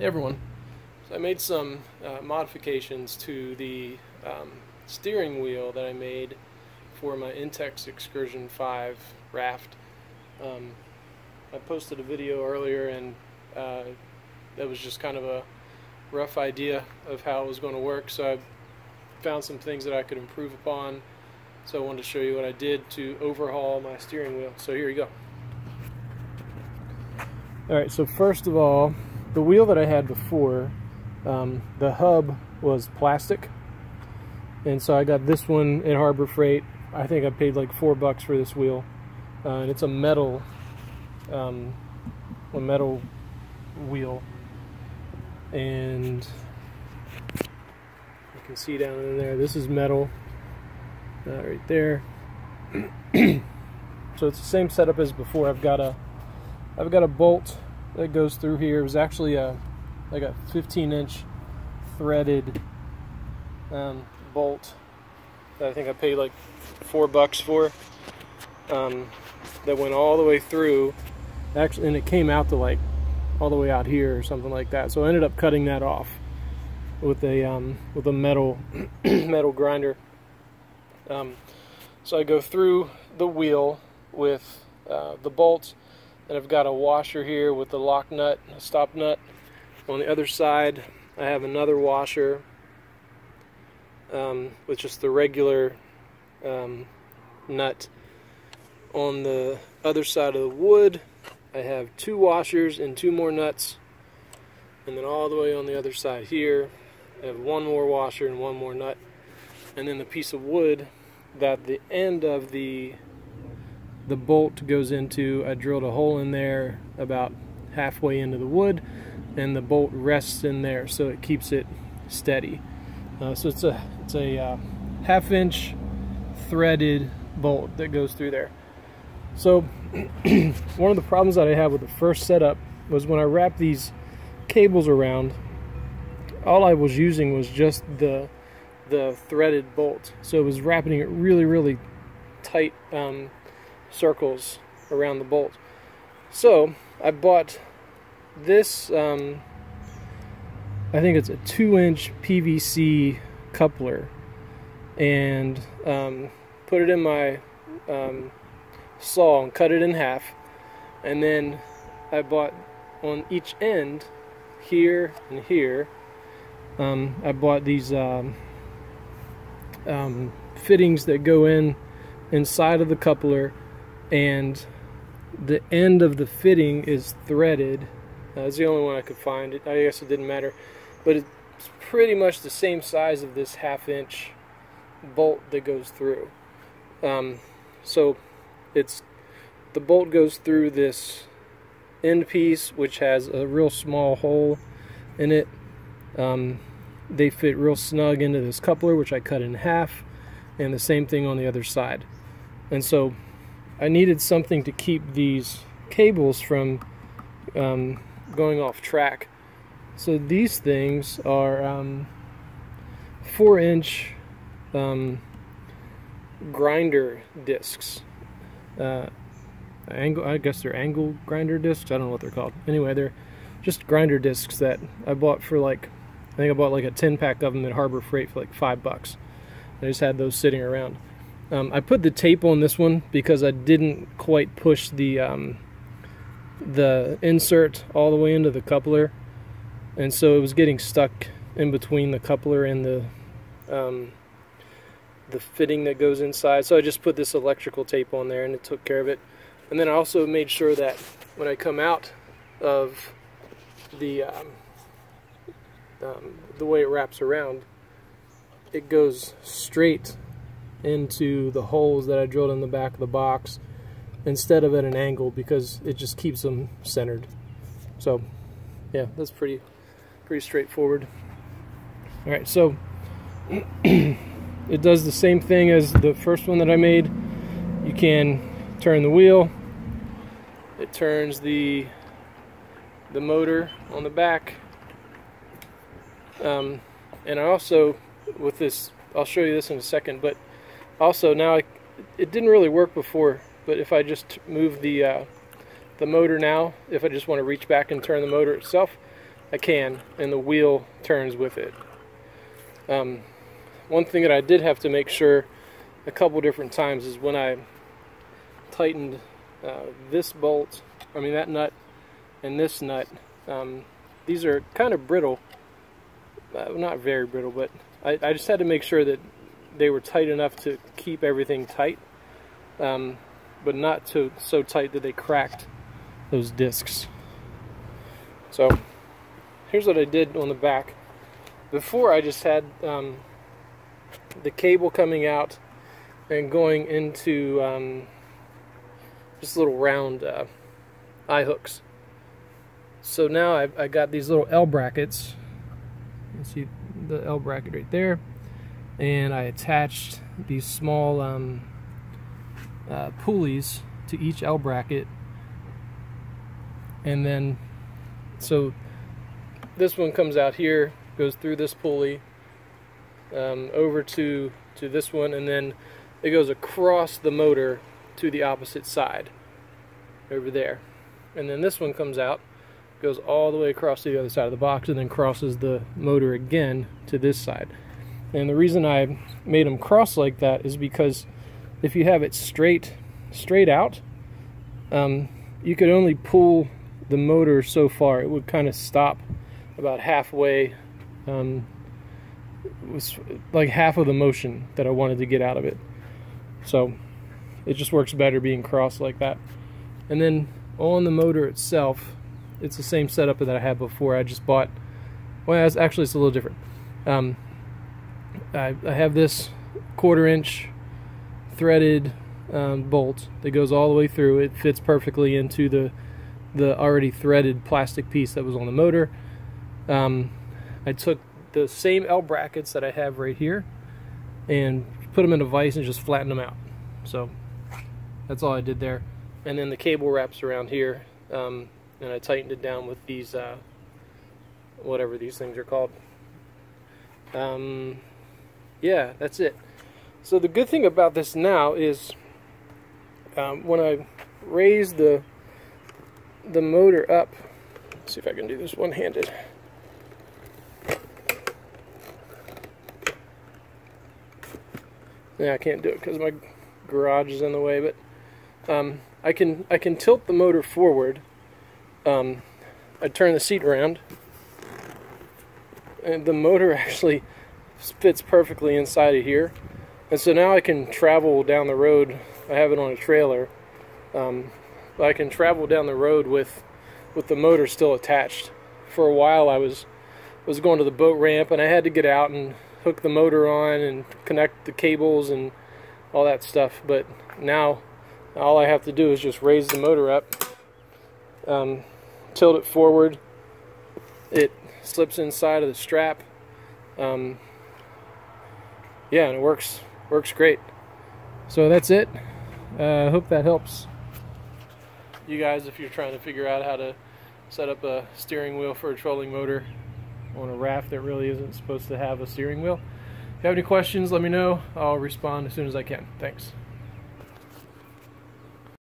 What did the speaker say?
Hey everyone, so I made some modifications to the steering wheel that I made for my Intex Excursion 5 raft. I posted a video earlier and that was just kind of a rough idea of how it was going to work, so I found some things that I could improve upon, so I wanted to show you what I did to overhaul my steering wheel. So here you go. Alright, so first of all, the wheel that I had before, the hub was plastic, and so I got this one at Harbor Freight. I think I paid like $4 for this wheel, and it's a metal wheel, and you can see down in there, this is metal right there. So it's the same setup as before. I've got a bolt that goes through here. It was actually like a 15-inch threaded bolt that I think I paid like $4 for, that went all the way through, actually, and it came out to like all the way out here or something like that. So I ended up cutting that off with a metal metal grinder. So I go through the wheel with the bolt, and I've got a washer here with the lock nut, a stop nut. On the other side, I have another washer with just the regular nut. On the other side of the wood, I have 2 washers and 2 more nuts. And then all the way on the other side here, I have 1 more washer and 1 more nut. And then the piece of wood that the end of the bolt goes into, I drilled a hole in there about halfway into the wood, and the bolt rests in there so it keeps it steady. So it's a 1/2-inch threaded bolt that goes through there. So one of the problems that I had with the first setup was when I wrapped these cables around, all I was using was just the threaded bolt. So it was wrapping it really tight circles around the bolt. So I bought this, I think it's a 2-inch PVC coupler, and put it in my saw and cut it in half. And then I bought on each end, here and here, I bought these fittings that go inside of the coupler, and the end of the fitting is threaded. It's the only one I could find. I guess it didn't matter, but it's pretty much the same size of this 1/2-inch bolt that goes through. So the bolt goes through this end piece, which has a real small hole in it. They fit real snug into this coupler, which I cut in half, and the same thing on the other side. And so I needed something to keep these cables from going off track. So these things are 4-inch grinder discs. I guess they're angle grinder discs. I don't know what they're called. Anyway, they're just grinder discs that I bought for like, I think I bought like a 10-pack of them at Harbor Freight for like $5. I just had those sitting around. I put the tape on this one because I didn't quite push the insert all the way into the coupler, and so it was getting stuck in between the coupler and the fitting that goes inside. So I just put this electrical tape on there, and it took care of it. And then I also made sure that when I come out of the way it wraps around, it goes straight into the holes that I drilled in the back of the box instead of at an angle, because it just keeps them centered. So yeah, that's pretty straightforward. Alright, so it does the same thing as the first one that I made. You can turn the wheel, it turns the motor on the back, and I also, with this, I'll show you this in a second, but also now it didn't really work before, but if I just move the motor now, if I just want to reach back and turn the motor itself, I can, and the wheel turns with it. One thing that I did have to make sure a couple different times is when I tightened this bolt, that nut, and this nut. These are kind of brittle, not very brittle, but I just had to make sure that they were tight enough to keep everything tight, but not so tight that they cracked those discs. So here's what I did on the back. Before, I just had the cable coming out and going into just little round eye hooks. So now I got these little L brackets. You can see the L bracket right there, and I attached these small pulleys to each L bracket, and then so this one comes out here, goes through this pulley over to this one, and then it goes across the motor to the opposite side over there, and then this one comes out, goes all the way across to the other side of the box, and then crosses the motor again to this side. And the reason I made them cross like that is because if you have it straight out, you could only pull the motor so far. It would kind of stop about halfway, it was like half of the motion that I wanted to get out of it. So it just works better being crossed like that. And then on the motor itself, it's the same setup that I had before. I just bought, well, it's a little different. I have this 1/4 inch threaded bolt that goes all the way through. It fits perfectly into the already threaded plastic piece that was on the motor. I took the same L brackets that I have right here and put them in a vise and just flattened them out. So that's all I did there. And then the cable wraps around here, and I tightened it down with these, whatever these things are called. Yeah, that's it. So the good thing about this now is when I raise the motor up, let's see if I can do this one-handed. Yeah, I can't do it because my garage is in the way, but I can tilt the motor forward. I turn the seat around, and the motor actually fits perfectly inside of here. And so now I can travel down the road. I have it on a trailer. I can travel down the road with the motor still attached. For a while I was going to the boat ramp, and I had to get out and hook the motor on and connect the cables and all that stuff. But now all I have to do is just raise the motor up, tilt it forward, it slips inside of the strap. Yeah, and it works great. So that's it. I hope that helps you guys if you're trying to figure out how to set up a steering wheel for a trolling motor on a raft that really isn't supposed to have a steering wheel. If you have any questions, let me know. I'll respond as soon as I can. Thanks.